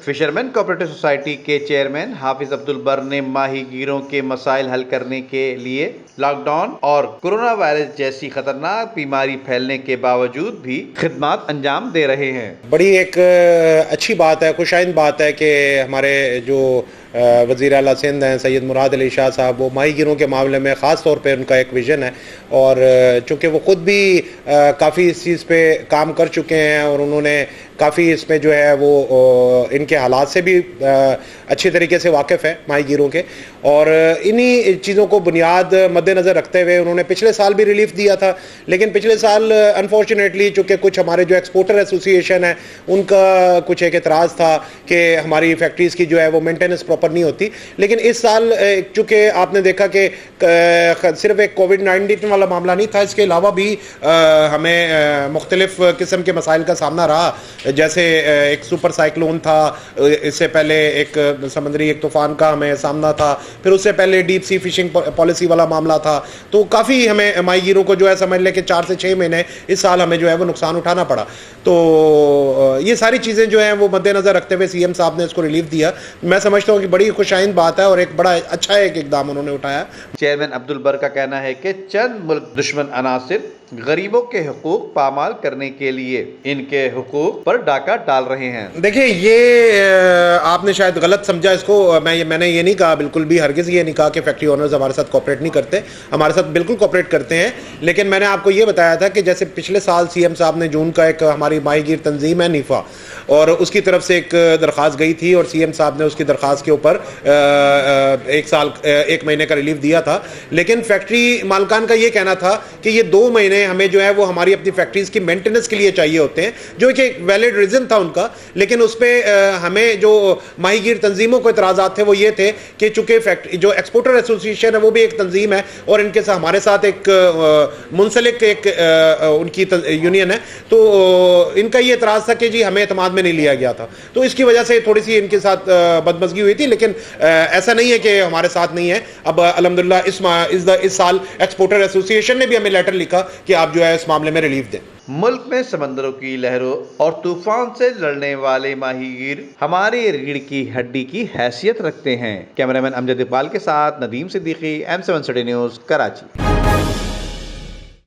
Fisherman cooperative society के chairman हाफिज अब्दुल बर ने माहीगीरों के मसाइल हल करने के लिए लॉकडाउन और कोरोना वायरस जैसी खतरनाक बीमारी फैलने के बावजूद भी खिदमत अंजाम दे रहे हैं। बड़ी एक अच्छी बात है, खुशाइन बात है कि हमारे जो वज़ीर आला सिंध हैं सैयद मुराद अली शाह साहब, वो माहीगीरों के मामले में ख़ास तौर पे उनका एक विज़न है और चूँकि वो ख़ुद भी काफ़ी इस चीज़ पे काम कर चुके हैं और उन्होंने काफ़ी इसमें जो है वो इनके हालात से भी अच्छी तरीके से वाकिफ़ है माहीगीरों के, और इन्हीं चीज़ों को बुनियाद मद्देनज़र रखते हुए उन्होंने पिछले साल भी रिलीफ दिया था। लेकिन पिछले साल अनफॉर्चुनेटली चूँकि कुछ हमारे जो एक्सपोर्टर एसोसिएशन है उनका कुछ एक एतराज़ था कि हमारी फैक्ट्रीज़ की जो है वो मेंटेनेंस प्रॉपर नहीं होती। लेकिन इस साल चूँकि आपने देखा कि सिर्फ एक कोविड-19 वाला मामला नहीं था, इसके अलावा भी हमें मुख्तलिफ़ किस्म के मसाइल का सामना रहा। जैसे एक सुपर साइक्लोन था, इससे पहले एक समुद्री एक तूफान का हमें सामना था, फिर उससे पहले डीप सी फिशिंग पॉलिसी वाला मामला था। तो काफ़ी हमें माहीगीरों को जो है समझ लें कि 4 से 6 महीने इस साल हमें जो है वो नुकसान उठाना पड़ा। तो ये सारी चीज़ें जो हैं वो मद्देनज़र रखते हुए सीएम साहब ने इसको रिलीफ दिया। मैं समझता हूँ कि बड़ी खुशाइन बात है और एक बड़ा अच्छा एक इक़दाम उन्होंने उठाया। चेयरमैन अब्दुल बर का कहना है कि चंद मुल्क दुश्मन अनासिर गरीबों के हुकूक पामाल करने के लिए इनके हुकूक पर डाका डाल रहे हैं। देखिए, ये आपने शायद गलत समझा इसको। मैंने ये नहीं कहा, बिल्कुल भी हरगिज़ ये नहीं कहा कि फैक्ट्री ओनर्स हमारे साथ कोऑपरेट नहीं करते, हमारे साथ बिल्कुल कोऑपरेट करते हैं। लेकिन मैंने आपको ये बताया था कि जैसे पिछले साल सीएम साहब ने जून का एक हमारी माहीगीर तंजीम है नीफा, और उसकी तरफ से एक दरख्वास्त गई थी और सीएम साहब ने उसकी दरख्वास्त के ऊपर 1 महीने का रिलीफ दिया था। लेकिन फैक्ट्री मालकान का ये कहना था कि ये 2 महीने हमें जो है वो हमारी अपनी फैक्ट्रीज की मेंटेनेंस के लिए चाहिए होते हैं, जो कि एक वैलिड रीजन था उनका। लेकिन उस पर हमें जो माहीगीर तंजीमों को इतराज़ात थे वो ये थे कि चूंकि फैक्ट्री जो एक्सपोर्टर एसोसिएशन है वो भी एक तंजीम है और इनके साथ हमारे साथ एक मुंसलिक एक उनकी यूनियन है, तो इनका ये इतराज़ था कि जी हमें एतमाद में नहीं लिया गया था। तो इसकी वजह से थोड़ी सी इनके साथ बदमज़गी हुई थी। लेकिन ऐसा नहीं है कि हमारे साथ नहीं है। अब अल्हम्दुलिल्लाह इस साल एक्सपोर्टर एसोसिएशन ने भी हमें लेटर लिखा कि आप जो है इस मामले में रिलीफ दें। मुल्क में समंदरों की लहरों और तूफान से लड़ने वाले माहीगीर हमारी रीढ़ की हड्डी की हैसियत रखते हैं। कैमरामैन अमजद इकबाल के साथ Nadeem Siddiqui, M7 city news, Karachi.